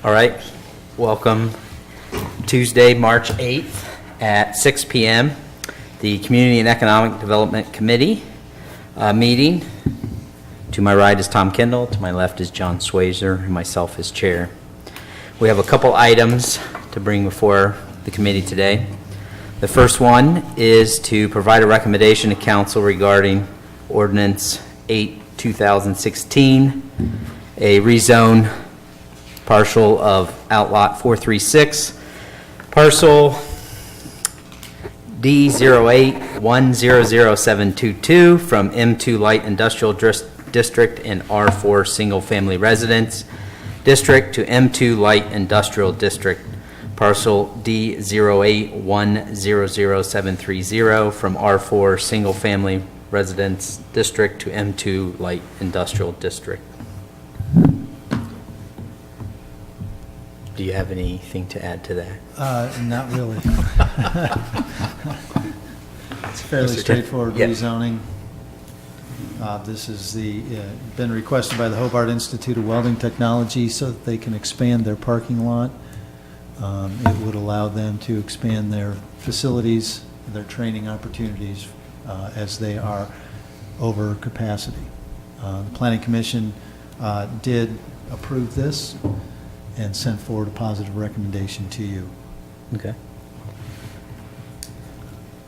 All right, welcome Tuesday, March 8th at 6 p.m. The Community and Economic Development Committee meeting. To my right is Tom Kendall, to my left is John Swazer, and myself as chair. We have a couple items to bring before the committee today. The first one is to provide a recommendation to council regarding Ordinance 8/2016, a rezone partial of Outlot 436, parcel D08100722 from M2 Light Industrial District and R4 Single Family Residence District to M2 Light Industrial District, parcel D08100730 from R4 Single Family Residence District to M2 Light Industrial District. Do you have anything to add to that? Not really. It's fairly Mr. straightforward Yep. rezoning. This is been requested by the Hobart Institute of Welding Technology so that they can expand their parking lot. It would allow them to expand their facilities, their training opportunities as they are over capacity. The Planning Commission did approve this and sent forward a positive recommendation to you. Okay.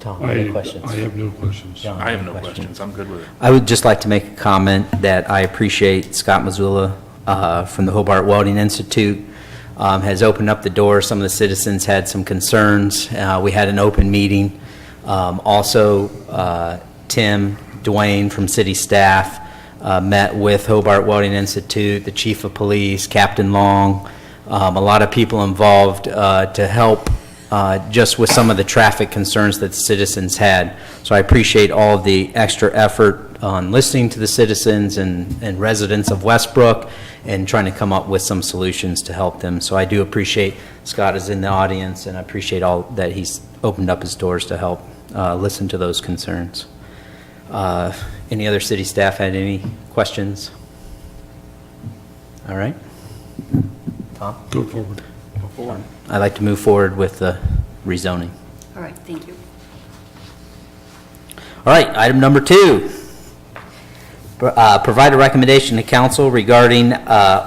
Tom, any questions? I have no questions. John, I have any no questions. I'm good with it. I would just like to make a comment that I appreciate Scott Missoula from the Hobart Welding Institute has opened up the door. Some of the citizens had some concerns. We had an open meeting. Also, Tim Dwayne from city staff met with Hobart Welding Institute, the chief of police, Captain Long, a lot of people involved to help just with some of the traffic concerns that the citizens had. So I appreciate all of the extra effort on listening to the citizens and residents of Westbrook and trying to come up with some solutions to help them. So I do appreciate Scott is in the audience, and I appreciate all that he's opened up his doors to help listen to those concerns. Any other city staff had any questions? All right. Tom? Go forward. I'd like to move forward with the rezoning. All right, thank you. All right, item number 2. Provide a recommendation to council regarding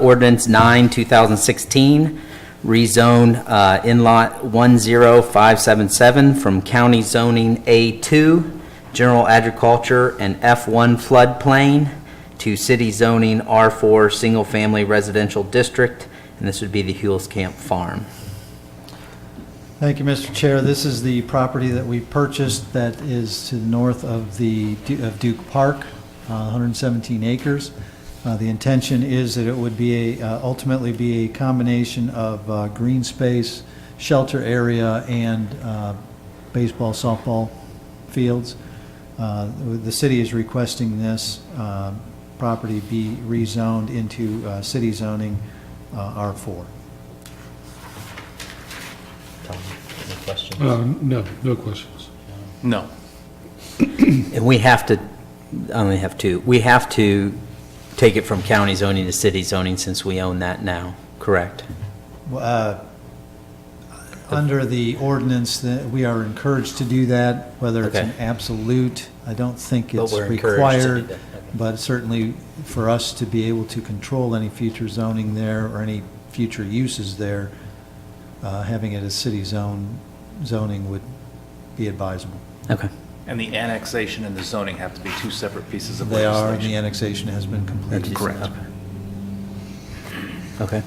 Ordinance 9/2016, rezone in-lot 10577 from county zoning A2, general agriculture and F1 floodplain to city zoning R4 single-family residential district, and this would be the Hewells Camp Farm. Thank you, Mr. Chair. This is the property that we purchased that is to the north of Duke Park, 117 acres. The intention is that it would be ultimately be a combination of green space, shelter area, and baseball, softball fields. The city is requesting this property be rezoned into city zoning R4. Tom, any questions? No questions. No. And we have to, I only have 2. We have to take it from county zoning to city zoning since we own that now, correct? Under the ordinance, that we are encouraged to do that, whether it's an Okay. absolute, I don't think But it's we're encouraged to do required, that, okay. but certainly for us to be able to control any future zoning there or any future uses there, having it as city zoning would be advisable. Okay. And the annexation and the zoning have to be 2 separate pieces of They are, and the legislation. annexation has been completed. Correct. Okay.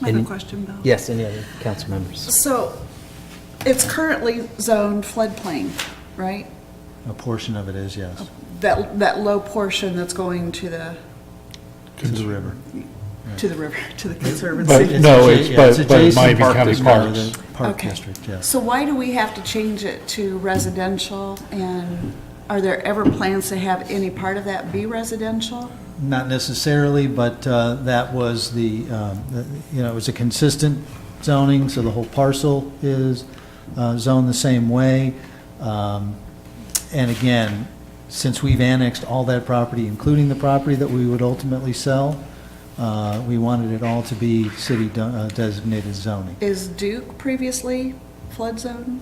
I have a Any- question, Bill. Yes, any other council members? So it's currently zoned floodplain, right? A portion of it is, yes, That low portion that's going to the to the river. river, to the conservancy. But no, It's but it adjacent might be park county district, parks. the Park Okay. district, yes. So why do we have to change it to residential? And are there ever plans to have any part of that be residential? Not necessarily, but that was it was a consistent zoning, so the whole parcel is zoned the same way. And again, since we've annexed all that property, including the property that we would ultimately sell, We wanted it all to be city designated zoning. Is Duke previously flood zone?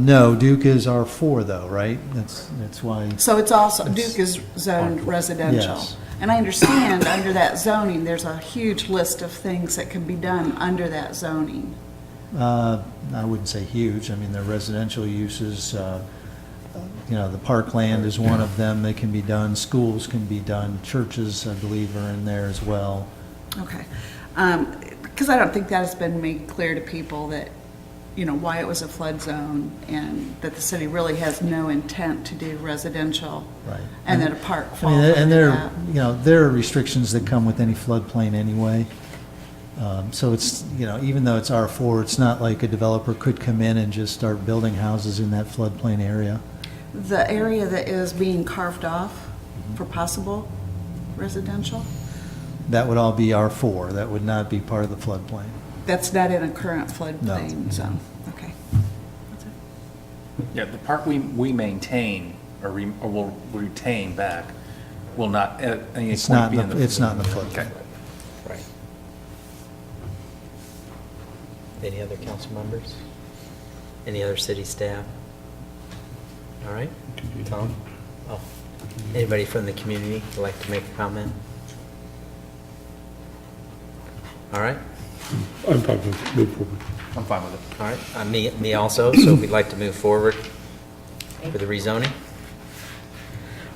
No, Duke is R4 though, right? That's why, So it's also, Duke is zoned residential? Yes. And I understand under that zoning, there's a huge list of things that can be done under that zoning. I wouldn't say huge. I mean, they're residential uses. The parkland is one of them that can be done. Schools can be done. Churches, I believe, are in there as well. Okay. Because I don't think that has been made clear to people that, why it was a flood zone and that the city really has no intent to do residential. Right. And that a park I falls mean, under and that. there are restrictions that come with any floodplain anyway. So it's, even though it's R4, it's not like a developer could come in and just start building houses in that floodplain area. The area that is being carved off for possible residential, That would all be R4. That would not be part of the floodplain. that's not in a current floodplain zone. Okay. Yeah, the part we maintain or will retain back will not at any It's point not, be in the. it's not in the floodplain. Okay. Right. Any other council members? Any other city staff? All right. Tom? Oh, anybody from the community would like to make a comment? All right. I'm fine with move forward. I'm fine with it. All right, me also, so we'd like to move forward for the rezoning.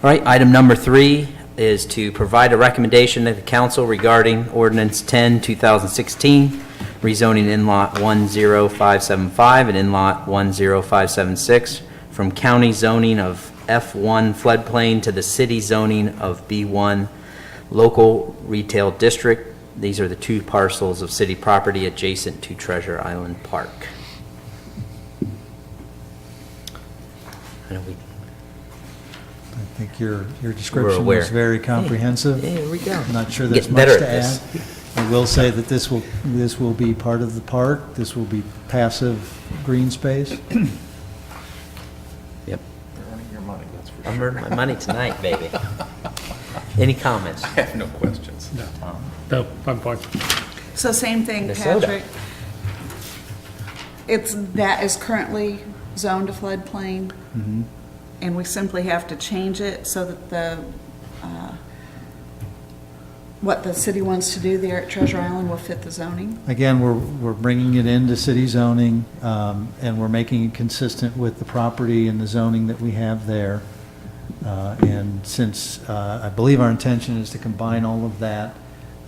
All right, item number 3 is to provide a recommendation to the council regarding ordinance 10, 2016, rezoning in-lot 10575 and in-lot 10576 from county zoning of F1 floodplain to the city zoning of B1 local retail district. These are the 2 parcels of city property adjacent to Treasure Island Park. I know we, I think your description aware. was very comprehensive. Hey, here we go. I'm not sure there's Getting much better to at add. this. I will say that this will be part of the park. This will be passive green space. Yep. You're earning your money, that's for I'm sure. earning my money tonight, baby. Any comments? I have no questions. No, I'm fine. So same thing, Minnesota. Patrick. That is currently zoned a floodplain, and we simply have to change it so that what the city wants to do there at Treasure Island will fit the zoning. Again, we're bringing it into city zoning, and we're making it consistent with the property and the zoning that we have there. And since I believe our intention is to combine all of that,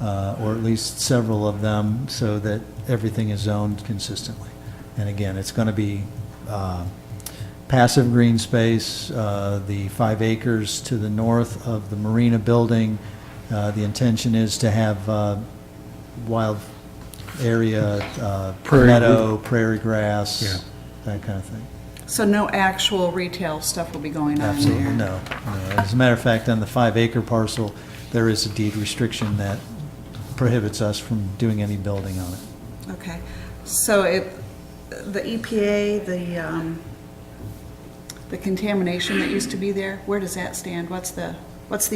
or at least several of them, so that everything is zoned consistently. And again, it's going to be passive green space, the 5 acres to the north of the marina building. The intention is to have wild area, Prairie meadow, prairie grass, Yeah. that kind of thing. So no actual retail stuff will be going on Absolutely, there? no. As a matter of fact, on the 5-acre parcel, there is a deed restriction that prohibits us from doing any building on it. Okay. So the EPA, the contamination that used to be there, where does that stand? What's the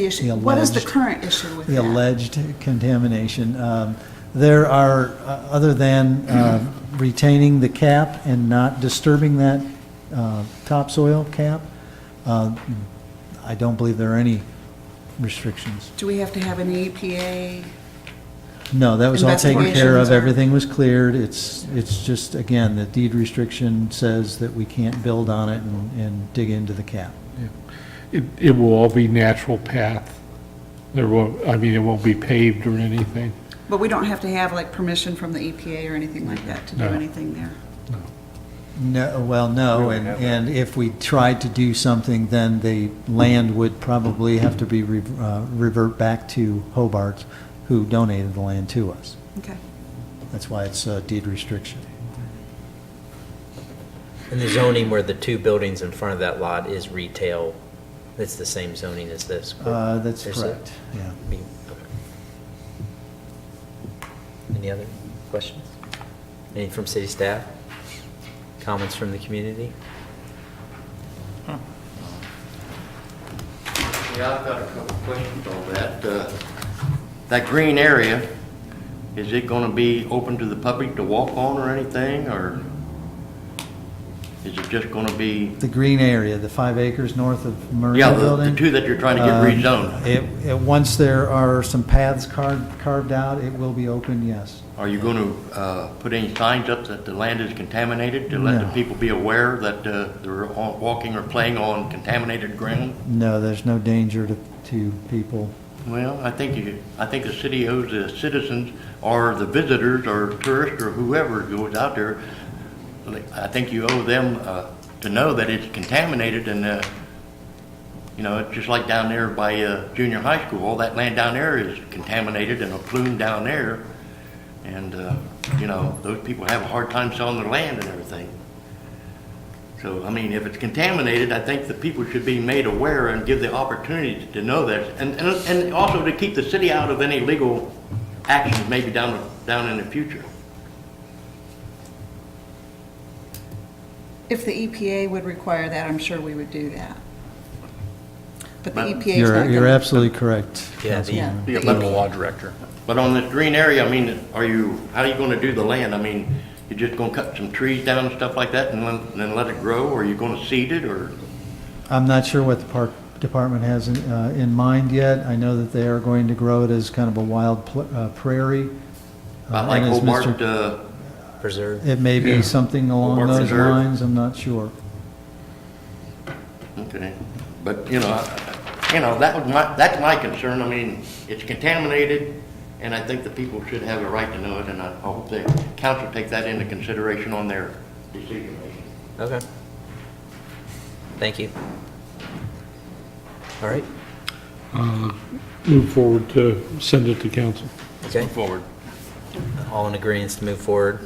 issue? The What is the alleged- current issue with The that? alleged contamination. There are, other than retaining the cap and not disturbing that topsoil cap, I don't believe there are any restrictions. Do we have to have an EPA? No, that was all taken care Investigations of. or- Everything was cleared. It's just, again, the deed restriction says that we can't build on it and dig into the cap. It will all be natural path. It won't be paved or anything. But we don't have to have like permission from the EPA or anything like that to do No. anything there? No, well, no, We don't have that. and if we tried to do something, then the land would probably have to be revert back to Hobart, who donated the land to us. Okay. That's why it's a deed restriction. And the zoning where the 2 buildings in front of that lot is retail, it's the same zoning as this? correct? That's There's a- correct, yeah. okay. Any other questions? Any from city staff? Comments from the community? Yeah, I've got a couple questions on that. that green area, is it gonna be open to the public to walk on or anything, or is it just gonna be, The green area, the 5 acres north of Marina yeah, Building. the two that you're trying to get rezoned? Once there are some paths carved out, it will be open, yes. Are you gonna put any signs up that the land is contaminated to let the No. people be aware that they're walking or playing on contaminated ground? No, there's no danger to people. Well, I think the city owes the citizens or the visitors or tourists or whoever goes out there, I think you owe them to know that it's contaminated and, you know, it's just like down there by junior high school. All that land down there is contaminated and a plume down there. And, you know, those people have a hard time selling their land and everything. So, I mean, if it's contaminated, I think the people should be made aware and give the opportunity to know that. And also to keep the city out of any legal actions maybe down in the future. If the EPA would require that, I'm sure we would do that. But the But EPA is not going to. You're absolutely correct. Yeah, the- Yeah. Be a local law director. But on this green area, I mean, how are you gonna do the land? I mean, you just gonna cut some trees down and stuff like that and then let it grow? Or are you gonna seed it or? I'm not sure what the park department has in mind yet. I know that they are going to grow it as kind of a wild prairie. Like And as Hobart, Mr. Preserve. It may be Yeah. something along Hobart those Preserve. lines, I'm not sure. okay. But, that's my concern. I mean, it's contaminated and I think the people should have a right to know it. And I hope the council take that into consideration on their decision making. Okay. Thank you. All right. Move forward to send it to council. Okay. Move forward. All in agreement to move forward.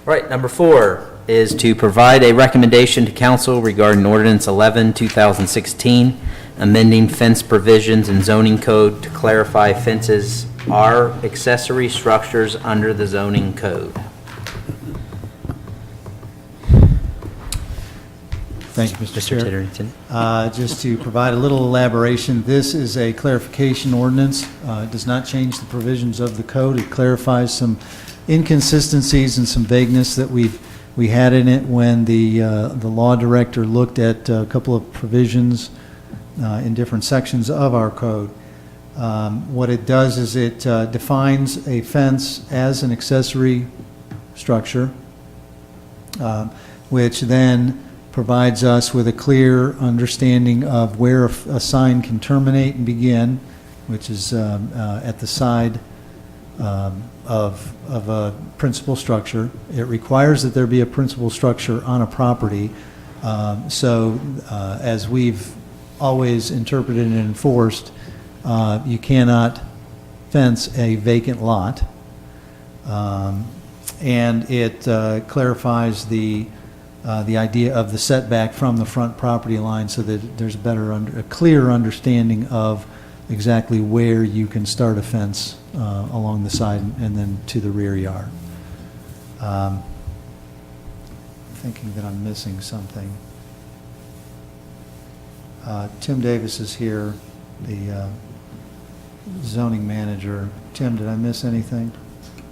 All right, number 4 is to provide a recommendation to council regarding ordinance 11, 2016, amending fence provisions in zoning code to clarify fences are accessory structures under the zoning code. Thank you, Mr. Mr. Chair. Titterington. Just to provide a little elaboration, this is a clarification ordinance. It does not change the provisions of the code. It clarifies some inconsistencies and some vagueness that we had in it when the law director looked at a couple of provisions in different sections of our code. What it does is it defines a fence as an accessory structure, which then provides us with a clear understanding of where a sign can terminate and begin, which is at the side of a principal structure. It requires that there be a principal structure on a property. So as we've always interpreted and enforced, you cannot fence a vacant lot. And it clarifies the idea of the setback from the front property line so that there's a clear understanding of exactly where you can start a fence along the side and then to the rear yard. Thinking that I'm missing something. Tim Davis is here, the zoning manager. Tim, did I miss anything?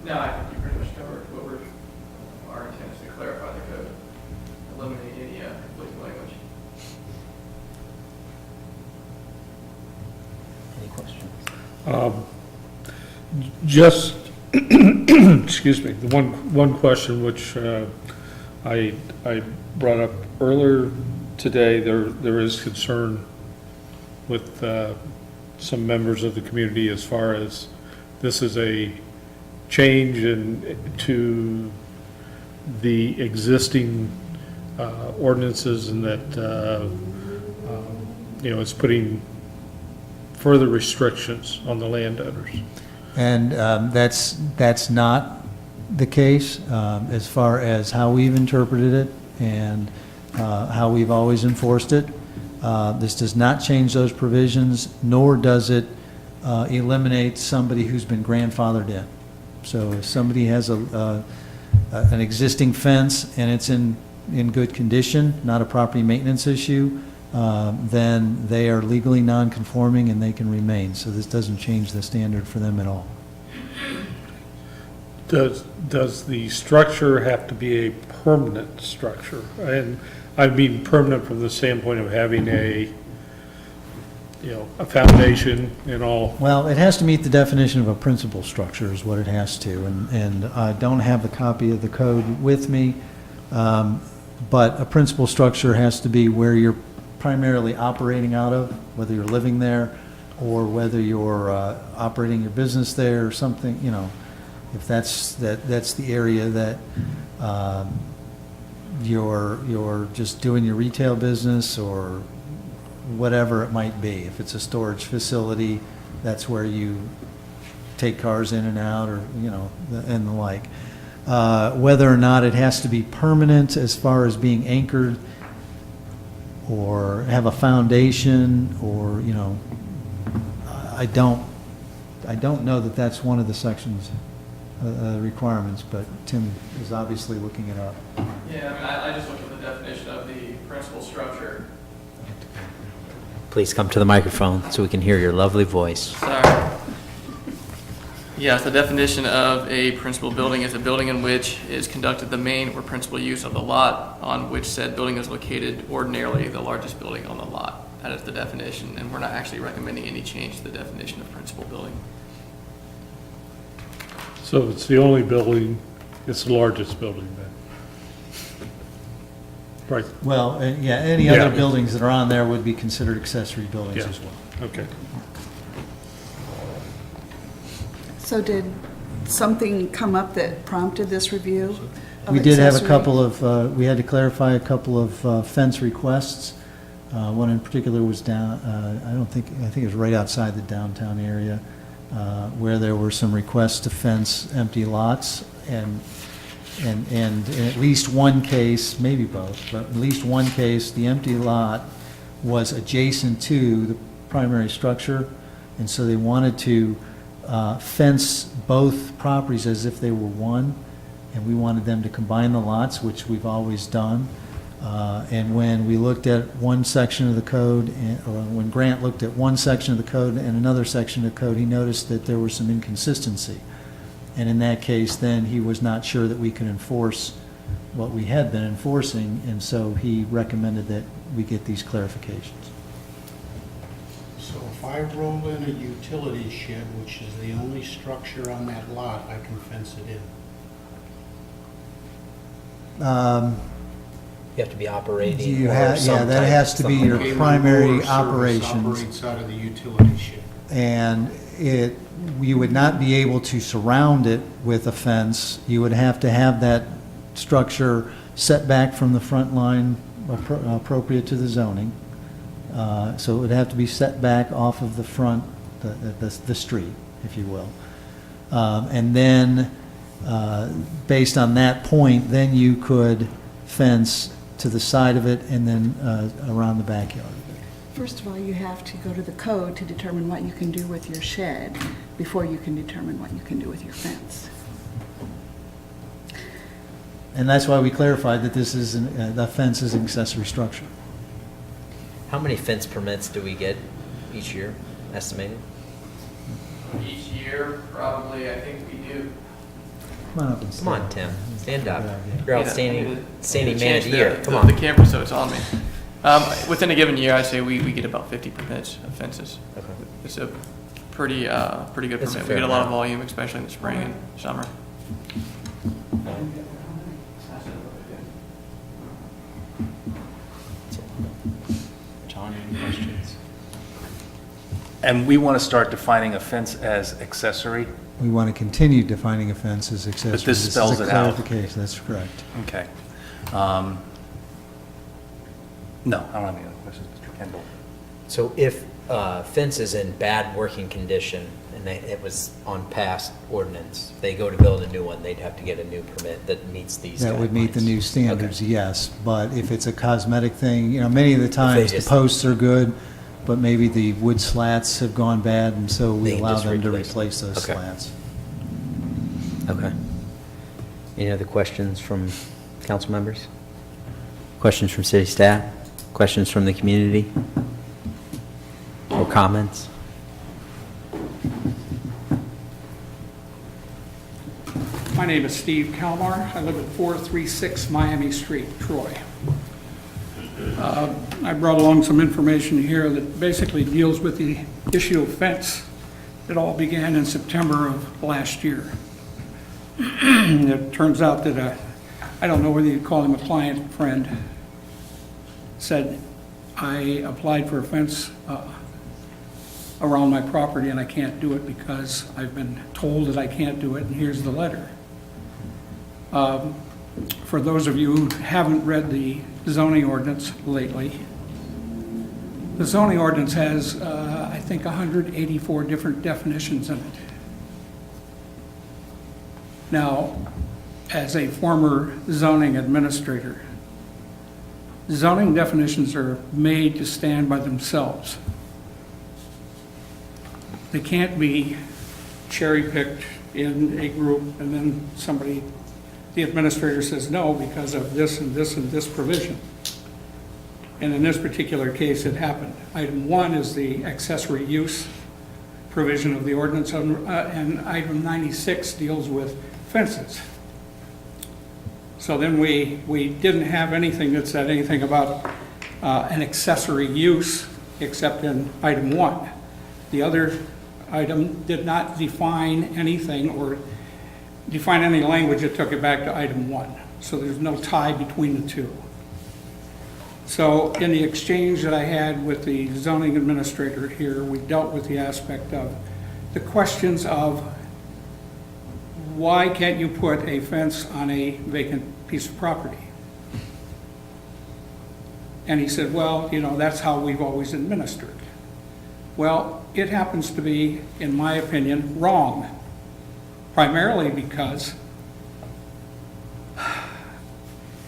No, I think you pretty much covered what our intent is to clarify the code, eliminate any conflicting language. Any questions? Just, excuse me, the one question which I brought up earlier today, there is concern with some members of the community as far as this is a change to the existing ordinances and that, it's putting further restrictions on the landowners. And that's not the case as far as how we've interpreted it and how we've always enforced it. This does not change those provisions, nor does it eliminate somebody who's been grandfathered in. So if somebody has an existing fence and it's in good condition, not a property maintenance issue, then they are legally non-conforming and they can remain. So this doesn't change the standard for them at all. Does the structure have to be a permanent structure? And I mean permanent from the standpoint of having a foundation and all. Well, it has to meet the definition of a principal structure is what it has to, and I don't have the copy of the code with me, but a principal structure has to be where you're primarily operating out of, whether you're living there or whether you're operating your business there or something, if that's the area that you're just doing your retail business or whatever it might be. If it's a storage facility, that's where you take cars in and out or, and the like. Whether or not it has to be permanent as far as being anchored or have a foundation or, I don't know that that's one of the sections, requirements, but Tim is obviously looking it up. Yeah, I mean, I just looked at the definition of the principal structure. Please come to the microphone so we can hear your lovely voice. Sorry. Yes, the definition of a principal building is a building in which is conducted the main or principal use of the lot on which said building is located, ordinarily the largest building on the lot. That is the definition, and we're not actually recommending any change to the definition of principal building. So it's the only building, it's the largest building then? Right, Well, any Yeah. other buildings that are on there would be considered accessory buildings Yeah. as well. okay. So did something come up that prompted this review? of We did have a accessory? couple of, we had to clarify a couple of fence requests. One in particular was down, I think it was right outside the downtown area, where there were some requests to fence empty lots. And in at least one case, maybe both, but at least one case, the empty lot was adjacent to the primary structure. And so they wanted to fence both properties as if they were one, and we wanted them to combine the lots, which we've always done. And when we looked at one section of the code, or when Grant looked at one section of the code and another section of the code, he noticed that there was some inconsistency. And in that case, then he was not sure that we could enforce what we had been enforcing, and so he recommended that we get these clarifications. So if I roll in a utility shed, which is the only structure on that lot, I can fence it in. You have to be operating. You or have, some yeah, that type- has to be something. your Okay, my primary mower service operations. operates out of the utility shed. And you would not be able to surround it with a fence. You would have to have that structure set back from the front line appropriate to the zoning. So it would have to be set back off of the front, the street, if you will. And then, based on that point, then you could fence to the side of it and then around the backyard of it. First of all, you have to go to the code to determine what you can do with your shed before you can determine what you can do with your fence. And that's why we clarified that this is, the fence is an accessory structure. How many fence permits do we get each year, estimated? Each year, probably, I think we do. Come on up and Come on, Tim, stand up. Good idea. You're Yeah, I outstanding, need to outstanding man change of the year, come The on. camera, so it's on me. Within a given year, I say we get about 50 permits of fences. Okay. It's a pretty good That's a permit. We fair get a lot of amount. volume, especially in the spring and summer. John, any questions? And we want to start defining a fence as accessory? We want to continue defining a fence as accessory. But this spells is it a out. clarification, that's correct. Okay. No, I don't have any other questions, Mr. Kendall. So if fence is in bad working condition and it was on past ordinance, they go to build a new one, they'd have to get a new permit that meets these guidelines? That would meet the new standards, Okay. yes. But if it's a cosmetic thing, many of the times the just- posts are good, but maybe the wood slats have gone bad, and so They we can allow just them to replace replace those Okay. slats. Okay. Any other questions from council members? Questions from city staff? Questions from the community? Or comments? My name is Steve Kalmar. I live at 436 Miami Street, Troy. I brought along some information here that basically deals with the issue of fence. It all began in September of last year. It turns out that I don't know whether you'd call him a client friend, said, I applied for a fence around my property and I can't do it because I've been told that I can't do it, and here's the letter. For those of you who haven't read the zoning ordinance lately, the zoning ordinance has, I think, 184 different definitions in it. Now, as a former zoning administrator, zoning definitions are made to stand by themselves. They can't be cherry-picked in a group and then somebody, the administrator says no because of this and this and this provision. And in this particular case, it happened. Item 1 is the accessory use provision of the ordinance, and item 96 deals with fences. So then we didn't have anything that said anything about an accessory use except in item 1. The other item did not define anything or define any language that took it back to item 1. So there's no tie between the two. So in the exchange that I had with the zoning administrator here, we dealt with the aspect of the questions of why can't you put a fence on a vacant piece of property? And he said, well, you know, that's how we've always administered. Well, it happens to be, in my opinion, wrong, primarily because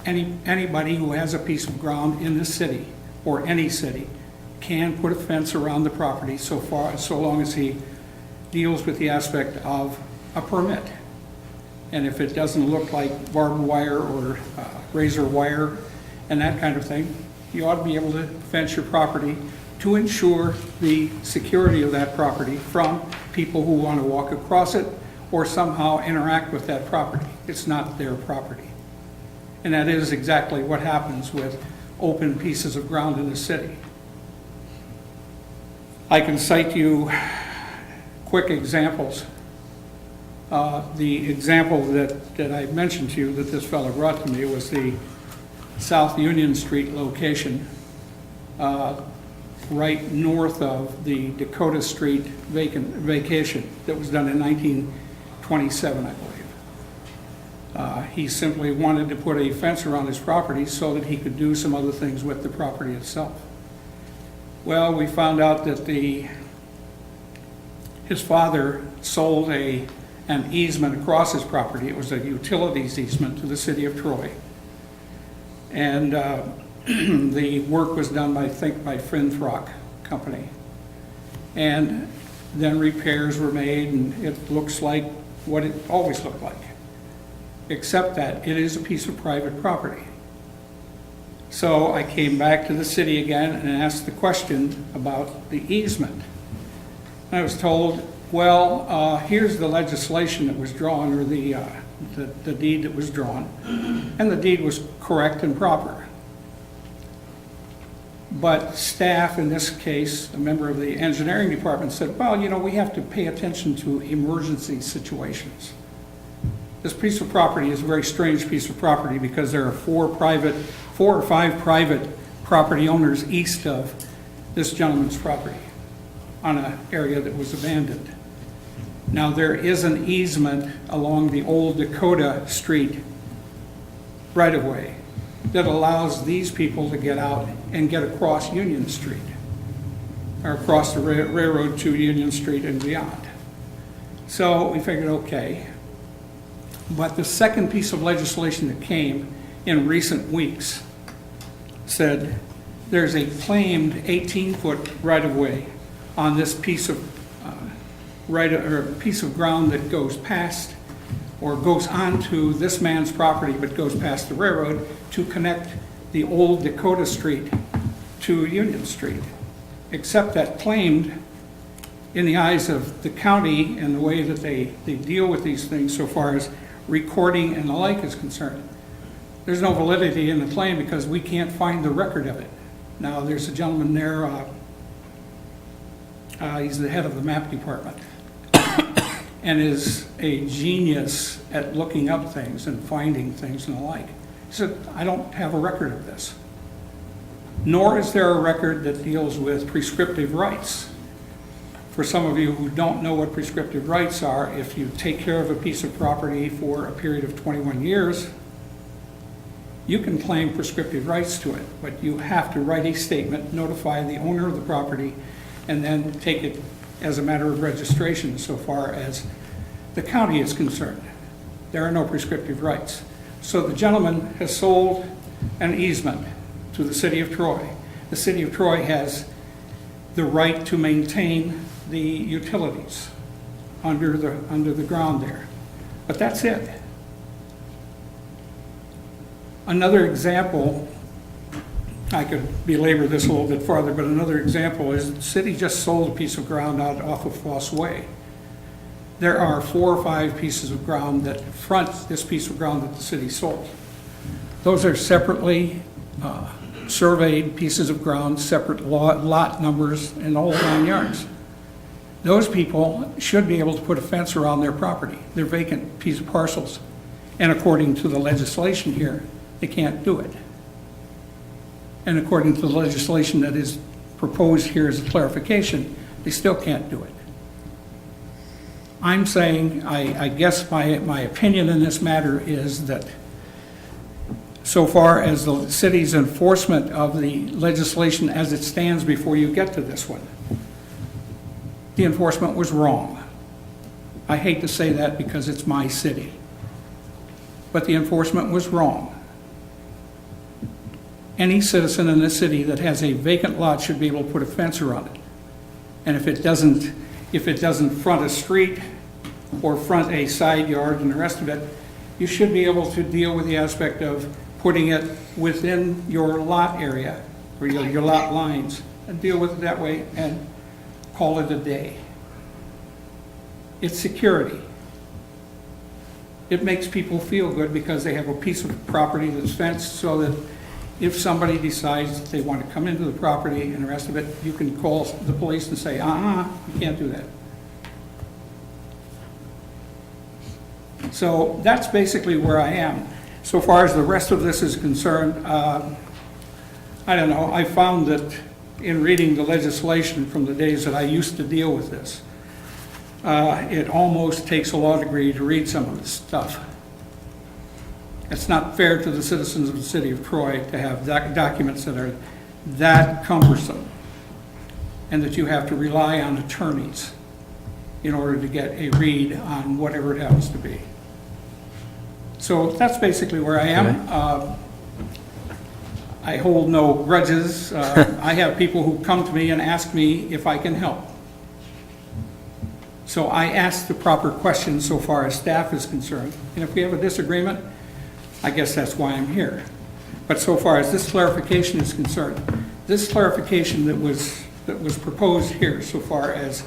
anybody who has a piece of ground in the city or any city can put a fence around the property so long as he deals with the aspect of a permit. And if it doesn't look like barbed wire or razor wire and that kind of thing, you ought to be able to fence your property to ensure the security of that property from people who want to walk across it or somehow interact with that property. It's not their property. And that is exactly what happens with open pieces of ground in the city. I can cite you quick examples. The example that I mentioned to you that this fellow brought to me was the South Union Street location, right north of the Dakota Street vacation that was done in 1927, I believe. He simply wanted to put a fence around his property so that he could do some other things with the property itself. Well, we found out that his father sold an easement across his property. It was a utilities easement to the city of Troy. And the work was done by Finthrock Company. And then repairs were made, and it looks like what it always looked like, except that it is a piece of private property. So I came back to the city again and asked the question about the easement. I was told, well, here's the legislation that was drawn, or the deed that was drawn, and the deed was correct and proper. But staff, in this case, a member of the engineering department, said, well, you know, we have to pay attention to emergency situations. This piece of property is a very strange piece of property because there are four or five private property owners east of this gentleman's property on an area that was abandoned. Now, there is an easement along the old Dakota Street right-of-way that allows these people to get out and get across Union Street, or across the railroad to Union Street and beyond. So we figured, okay. But the second piece of legislation that came in recent weeks said there's a claimed 18-foot right-of-way on this piece of piece of ground that goes past or goes onto this man's property but goes past the railroad to connect the old Dakota Street to Union Street, except that claimed in the eyes of the county and the way that they deal with these things so far as recording and the like is concerned. There's no validity in the claim because we can't find the record of it. Now, there's a gentleman there, he's the head of the map department, and is a genius at looking up things and finding things and the like. He said, I don't have a record of this. Nor is there a record that deals with prescriptive rights. For some of you who don't know what prescriptive rights are, if you take care of a piece of property for a period of 21 years, you can claim prescriptive rights to it, but you have to write a statement, notify the owner of the property, and then take it as a matter of registration so far as the county is concerned. There are no prescriptive rights. So the gentleman has sold an easement to the city of Troy. The city of Troy has the right to maintain the utilities under the ground there. But that's it. Another example, I could belabor this a little bit farther, but another example is the city just sold a piece of ground out off of Foss Way. There are 4 or 5 pieces of ground that front this piece of ground that the city sold. Those are separately surveyed pieces of ground, separate lot numbers, and the whole 9 yards. Those people should be able to put a fence around their property. They're vacant piece of parcels. And according to the legislation here, they can't do it. And according to the legislation that is proposed here as a clarification, they still can't do it. I'm saying, I guess my opinion in this matter is that so far as the city's enforcement of the legislation as it stands before you get to this one, the enforcement was wrong. I hate to say that because it's my city. But the enforcement was wrong. Any citizen in this city that has a vacant lot should be able to put a fence around it. And if it doesn't front a street or front a side yard and the rest of it, you should be able to deal with the aspect of putting it within your lot area or your lot lines and deal with it that way and call it a day. It's security. It makes people feel good because they have a piece of property that's fenced so that if somebody decides that they want to come into the property and the rest of it, you can call the police and say, you can't do that. So that's basically where I am. So far as the rest of this is concerned, I don't know, I found that in reading the legislation from the days that I used to deal with this, it almost takes a law degree to read some of this stuff. It's not fair to the citizens of the city of Troy to have documents that are that cumbersome and that you have to rely on attorneys in order to get a read on whatever it happens to be. So that's basically where I am. I hold no grudges. I have people who come to me and ask me if I can help. So I ask the proper questions so far as staff is concerned. And if we have a disagreement, I guess that's why I'm here. But so far as this clarification is concerned, this clarification that was proposed here so far as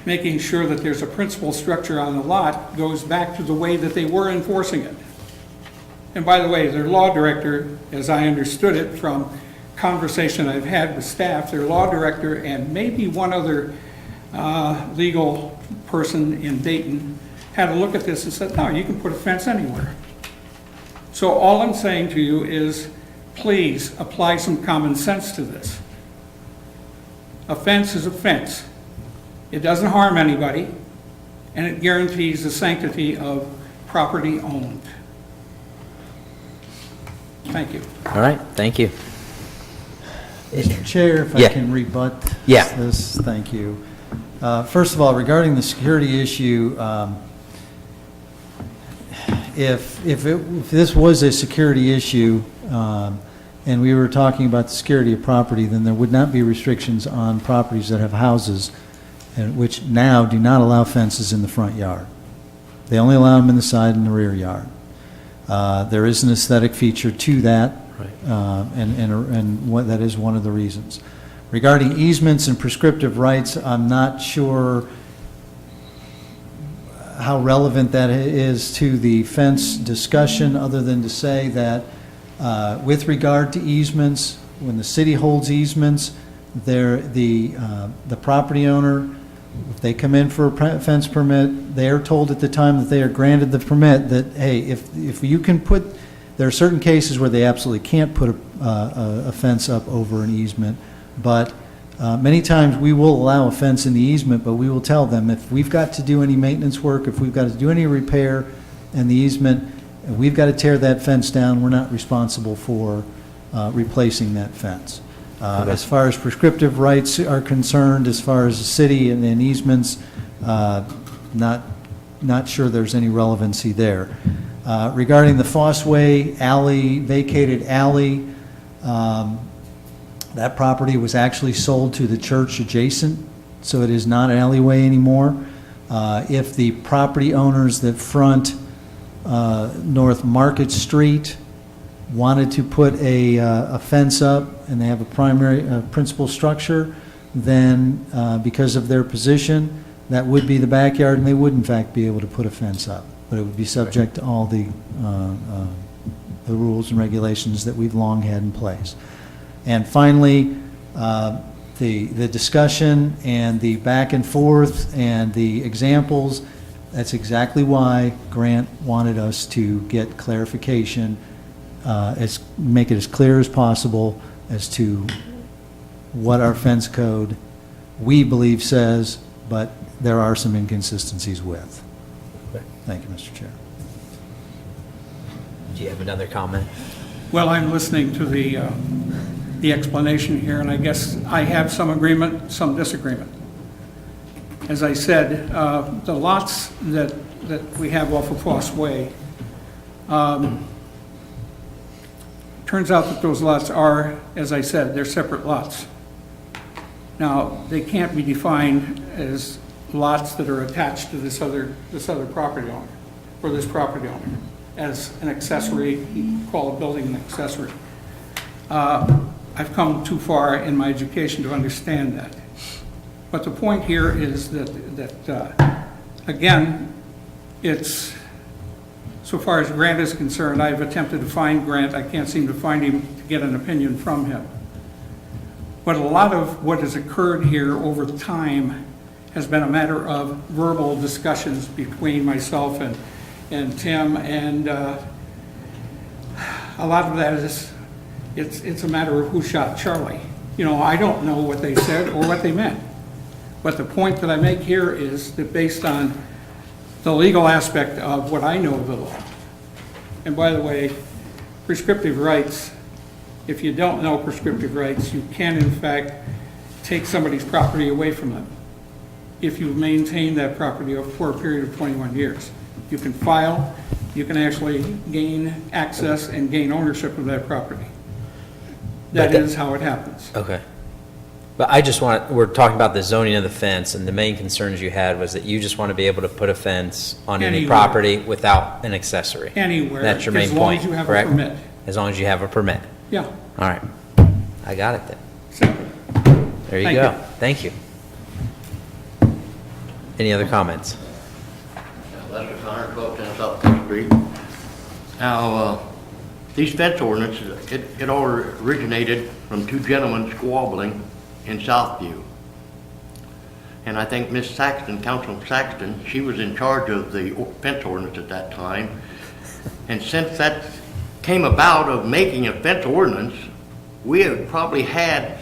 making sure that there's a principal structure on the lot goes back to the way that they were enforcing it. And by the way, their law director, as I understood it from conversation I've had with staff, their law director and maybe one other legal person in Dayton had a look at this and said, no, you can put a fence anywhere. So all I'm saying to you is, please apply some common sense to this. A fence is a fence. It doesn't harm anybody, and it guarantees the sanctity of property owned. Thank you. All right, thank you. Mr. Chair, if I Yeah. can rebut Yeah. this, thank you. First of all, regarding the security issue, if this was a security issue, and we were talking about the security of property, then there would not be restrictions on properties that have houses, and which now do not allow fences in the front yard. They only allow them in the side and the rear yard. There is an aesthetic feature to that, That is one of the reasons. Regarding easements and prescriptive rights, I'm not sure how relevant that is to the fence discussion, other than to say that with regard to easements, when the city holds easements, the property owner, if they come in for a fence permit, they are told at the time that they are granted the permit that, hey, if you can put, there are certain cases where they absolutely can't put a fence up over an easement, but many times we will allow a fence in the easement, but we will tell them if we've got to do any maintenance work, if we've got to do any repair in the easement, and we've got to tear that fence down, we're not responsible for replacing that fence. As far as prescriptive rights are concerned, as far as the city and easements, not sure there's any relevancy there. Regarding the Fossway alley, vacated alley, that property was actually sold to the church adjacent, so it is not an alleyway anymore. If the property owners that front North Market Street wanted to put a fence up and they have a primary, principal structure, then because of their position, that would be the backyard, and they would in fact be able to put a fence up. But it would be subject to all the rules and regulations that we've long had in place. And finally, the discussion and the back and forth and the examples, that's exactly why Grant wanted us to get clarification, make it as clear as possible as to what our fence code we believe says, but there are some inconsistencies with. Thank you, Mr. Chair. Do you have another comment? Well, I'm listening to the explanation here, and I guess I have some agreement, some disagreement. As I said, the lots that we have off of Foss Way, turns out that those lots are, as I said, they're separate lots. Now, they can't be defined as lots that are attached to this other property owner, or this property owner, as an accessory. You call a building an accessory. I've come too far in my education to understand that. But the point here is that again, it's, so far as Grant is concerned, I've attempted to find Grant. I can't seem to find him to get an opinion from him. But a lot of what has occurred here over time has been a matter of verbal discussions between myself and Tim, and a lot of that is, it's a matter of who shot Charlie. You know, I don't know what they said or what they meant. But the point that I make here is that based on the legal aspect of what I know of the law, and by the way, prescriptive rights, if you don't know prescriptive rights, you can in fact take somebody's property away from them if you maintain that property for a period of 21 years. You can file, you can actually gain access and gain ownership of that property. That is how it happens. Okay. But I just want, we're talking about the zoning of the fence, and the main concerns you had was that you just want to be able to put a fence on any Anywhere. property without an accessory. Anywhere, That's your main as long point, as you have a correct? permit. As long as you have a permit. Yeah, All right. I got it then. simple. There you Thank go. you. Thank you. Any other comments? Lester Connor, 1210 South Tenth Street. Now, these fence ordinances, it all originated from two gentlemen squabbling in Southview. And I think Miss Saxton, Councilman Saxton, she was in charge of the fence ordinance at that time. And since that came about of making a fence ordinance, we have probably had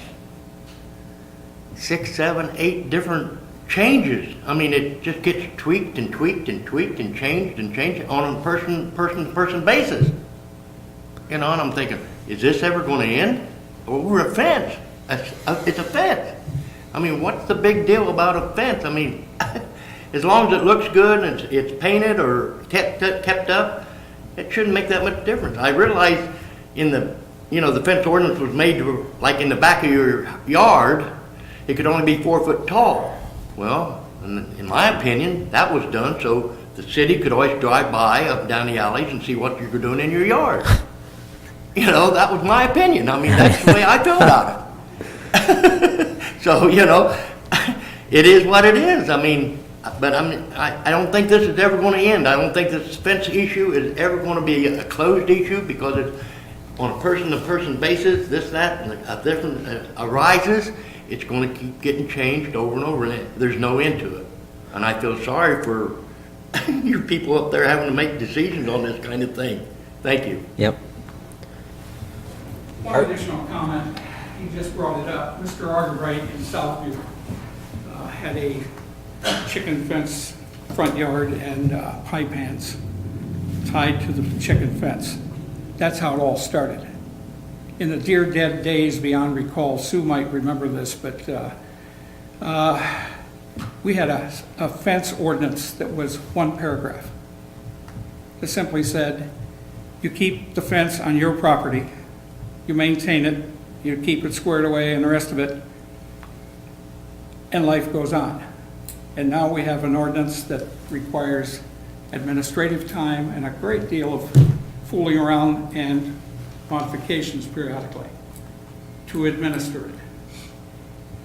6, 7, 8 different changes. I mean, it just gets tweaked and tweaked and tweaked and changed on a person basis. You know, and I'm thinking, is this ever going to end? Well, we're a fence. It's a fence. I mean, what's the big deal about a fence? I mean, as long as it looks good and it's painted or kept up, it shouldn't make that much difference. I realize the fence ordinance was made to, like in the back of your yard, it could only be 4 foot tall. Well, in my opinion, that was done so the city could always drive by up and down the alleys and see what you're doing in your yard. You know, that was my opinion. I mean, that's the way I feel about it. So, you know, it is what it is. I mean, but I don't think this is ever going to end. I don't think this fence issue is ever going to be a closed issue because it's on a person-to-person basis, this, that, and a different arises. It's going to keep getting changed over and over, and there's no end to it. And I feel sorry for you people up there having to make decisions on this kind of thing. Thank you. Yep. One additional comment, he just brought it up. Mr. Argerbright in Southview had a chicken fence front yard and pie pans tied to the chicken fence. That's how it all started. In the dear dead days beyond recall, Sue might remember this, but we had a fence ordinance that was one paragraph. It simply said, you keep the fence on your property, you maintain it, you keep it squared away and the rest of it, and life goes on. And now we have an ordinance that requires administrative time and a great deal of fooling around and modifications periodically to administer it.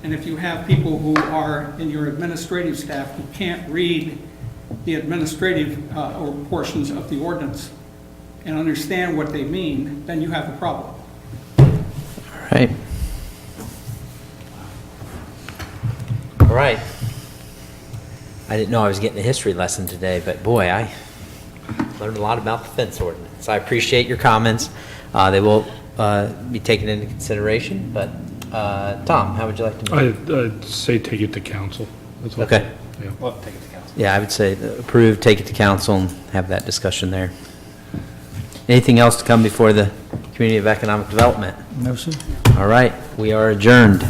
And if you have people who are in your administrative staff who can't read the administrative or portions of the ordinance and understand what they mean, then you have a problem. All right. All right. I didn't know I was getting a history lesson today, but boy, I learned a lot about the fence ordinance. I appreciate your comments. They will be taken into consideration, but Tom, how would you like to move? I'd say take it to council. That's all. Okay. Yeah. We'll take it to council. Yeah, I would say approve, take it to council, and have that discussion there. Anything else to come before the Community of Economic Development? No, sir. All right, we are adjourned.